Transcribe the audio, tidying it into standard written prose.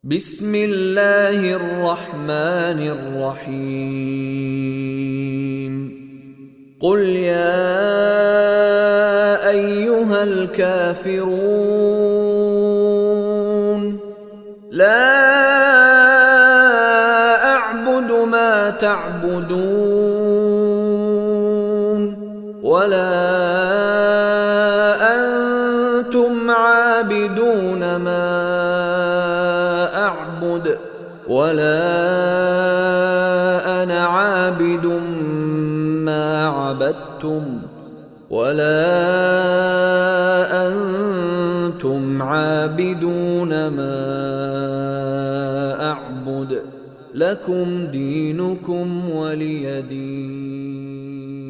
بسم الله الرحمن الرحيم. قل يا أيها الكافرون لا أعبد ما تعبدون ولا أنتم عابدون ما أعبد ولا أنا عابد ما عبدتم ولا أنتم عابدون ما أعبد لكم دينكم ولي دين.